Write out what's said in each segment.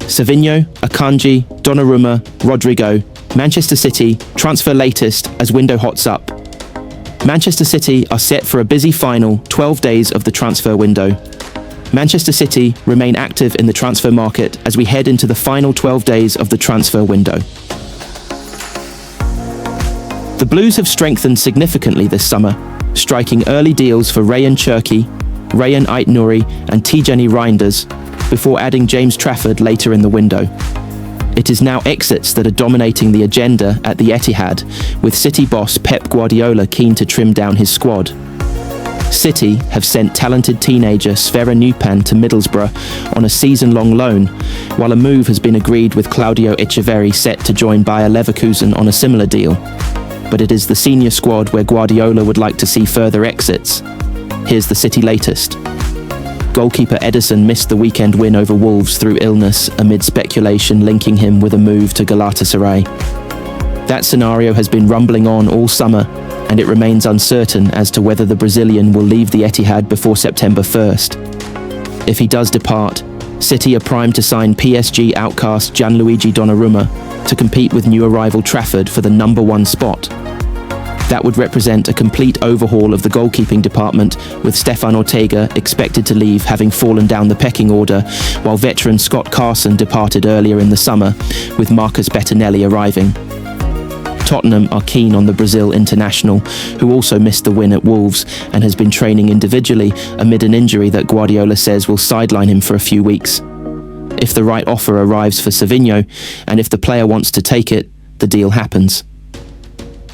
Savinho, Akanji, Donnarumma, Rodrygo, Manchester City, transfer latest as window hots up. Manchester City are set for a busy final 12 days of the transfer window. Manchester City remain active in the transfer market as we head into the final 12 days of the transfer window. The Blues have strengthened significantly this summer, striking early deals for Rayan Cherki, Rayan Ait-Nouri and Tijani Reinders, before adding James Trafford later in the window. It is now exits that are dominating the agenda at the Etihad, with City boss Pep Guardiola keen to trim down his squad. City have sent talented teenager Sverre Nypan to Middlesbrough on a season-long loan, while a move has been agreed with Claudio Echeverri set to join Bayer Leverkusen on a similar deal. But it is the senior squad where Guardiola would like to see further exits. Here's the City latest. Goalkeeper Ederson missed the weekend win over Wolves through illness amid speculation linking him with a move to Galatasaray. That scenario has been rumbling on all summer, and it remains uncertain as to whether the Brazilian will leave the Etihad before September 1st. If he does depart, City are primed to sign PSG outcast Gianluigi Donnarumma to compete with new arrival Trafford for the number 1 spot. That would represent a complete overhaul of the goalkeeping department, with Stefan Ortega expected to leave having fallen down the pecking order, while veteran Scott Carson departed earlier in the summer, with Marcus Bettinelli arriving. Tottenham are keen on the Brazil international, who also missed the win at Wolves and has been training individually amid an injury that Guardiola says will sideline him for a few weeks. If the right offer arrives for Savinho, and if the player wants to take it, the deal happens.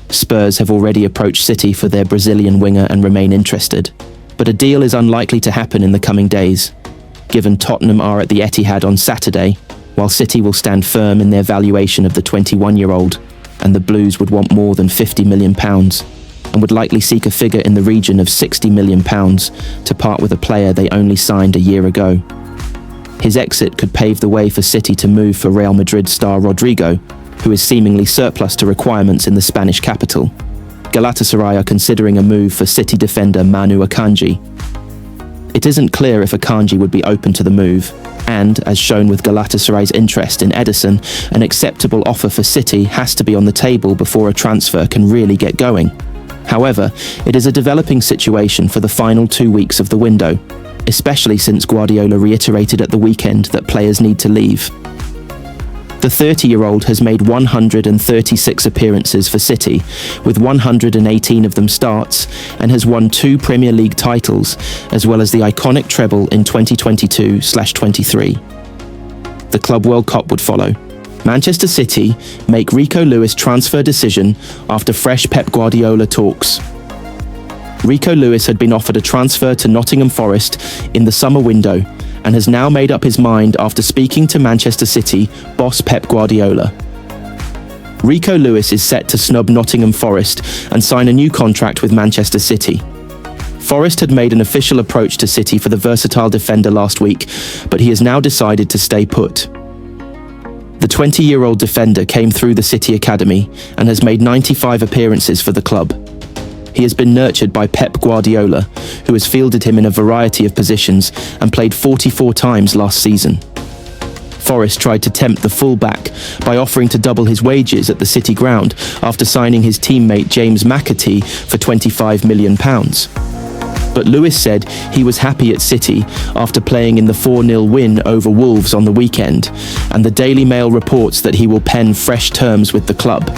Spurs have already approached City for their Brazilian winger and remain interested, but a deal is unlikely to happen in the coming days, given Tottenham are at the Etihad on Saturday, while City will stand firm in their valuation of the 21-year-old, and the Blues would want more than £50 million, and would likely seek a figure in the region of £60 million to part with a player they only signed a year ago. His exit could pave the way for City to move for Real Madrid star Rodrygo, who is seemingly surplus to requirements in the Spanish capital. Galatasaray are considering a move for City defender Manu Akanji. It isn't clear if Akanji would be open to the move, and, as shown with Galatasaray's interest in Ederson, an acceptable offer for City has to be on the table before a transfer can really get going. However, it is a developing situation for the final 2 weeks of the window, especially since Guardiola reiterated at the weekend that players need to leave. The 30-year-old has made 136 appearances for City, with 118 of them starts, and has won 2 Premier League titles, as well as the iconic treble in 2022/23. The Club World Cup would follow. Manchester City make Rico Lewis transfer decision after fresh Pep Guardiola talks. Rico Lewis had been offered a transfer to Nottingham Forest in the summer window, and has now made up his mind after speaking to Manchester City boss Pep Guardiola. Rico Lewis is set to snub Nottingham Forest and sign a new contract with Manchester City. Forest had made an official approach to City for the versatile defender last week, but he has now decided to stay put. The 20-year-old defender came through the City Academy and has made 95 appearances for the club. He has been nurtured by Pep Guardiola, who has fielded him in a variety of positions and played 44 times last season. Forest tried to tempt the fullback by offering to double his wages at the City ground after signing his teammate James McAtee for £25 million. But Lewis said he was happy at City after playing in the 4-0 win over Wolves on the weekend, and the Daily Mail reports that he will pen fresh terms with the club.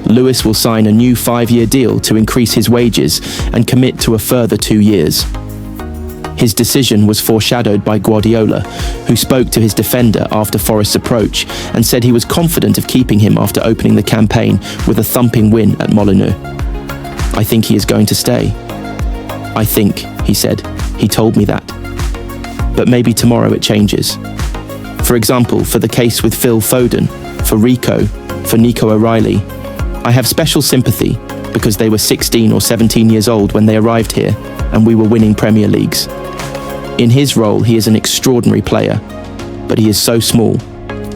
Lewis will sign a new 5-year deal to increase his wages and commit to a further 2 years. His decision was foreshadowed by Guardiola, who spoke to his defender after Forest's approach and said he was confident of keeping him after opening the campaign with a thumping win at Molineux. "I think he is going to stay." "I think," he said. "He told me that. But maybe tomorrow it changes." For example, for the case with Phil Foden, for Rico, for Nico O'Reilly, I have special sympathy because they were 16 or 17 years old when they arrived here and we were winning Premier Leagues. In his role, he is an extraordinary player, but he is so small.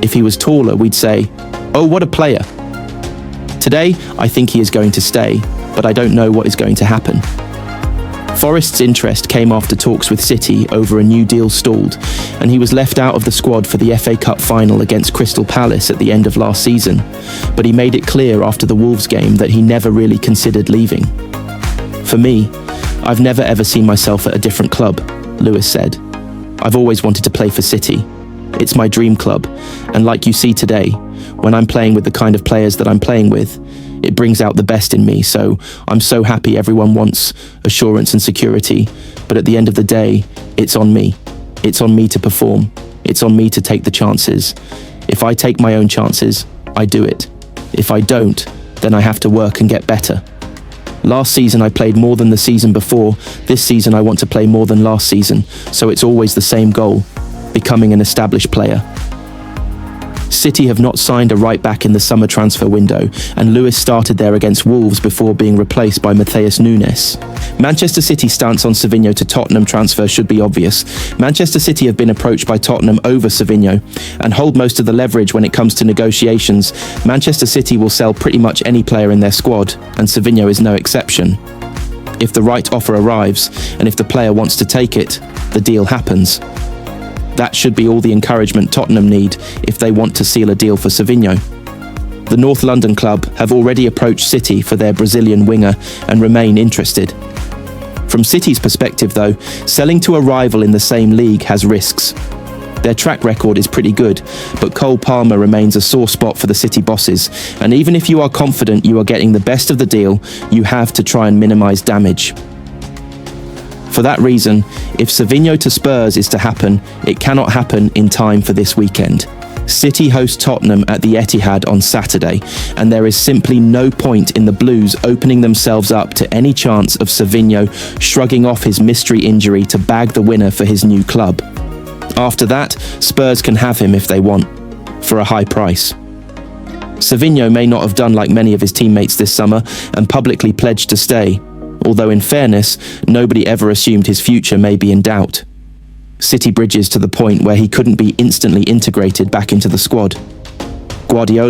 If he was taller, we'd say, "Oh, what a player." Today, I think he is going to stay, but I don't know what is going to happen. Forest's interest came after talks with City over a new deal stalled, and he was left out of the squad for the FA Cup final against Crystal Palace at the end of last season, but he made it clear after the Wolves game that he never really considered leaving. For me, I've never ever seen myself at a different club, Lewis said. I've always wanted to play for City. It's my dream club, and like you see today, when I'm playing with the kind of players that I'm playing with, it brings out the best in me, so I'm so happy everyone wants assurance and security, but at the end of the day, it's on me. It's on me to perform. It's on me to take the chances. If I take my own chances, I do it. If I don't, then I have to work and get better. Last season I played more than the season before. This season I want to play more than last season, so it's always the same goal, becoming an established player. City have not signed a right-back in the summer transfer window, and Lewis started there against Wolves before being replaced by Matheus Nunes. Manchester City's stance on Savinho to Tottenham transfer should be obvious. Manchester City have been approached by Tottenham over Savinho, and hold most of the leverage when it comes to negotiations. Manchester City will sell pretty much any player in their squad, and Savinho is no exception. If the right offer arrives, and if the player wants to take it, the deal happens. That should be all the encouragement Tottenham need if they want to seal a deal for Savinho. The North London club have already approached City for their Brazilian winger and remain interested. From City's perspective though, selling to a rival in the same league has risks. Their track record is pretty good, but Cole Palmer remains a sore spot for the City bosses, and even if you are confident you are getting the best of the deal, you have to try and minimise damage. For that reason, if Savinho to Spurs is to happen, it cannot happen in time for this weekend. City host Tottenham at the Etihad on Saturday, and there is simply no point in the Blues opening themselves up to any chance of Savinho shrugging off his mystery injury to bag the winner for his new club. After that, Spurs can have him if they want, for a high price. Savinho may not have done like many of his teammates this summer and publicly pledged to stay, although in fairness, nobody ever assumed his future may be in doubt. City bridges to the point where he couldn't be instantly integrated back into the squad. Guardiola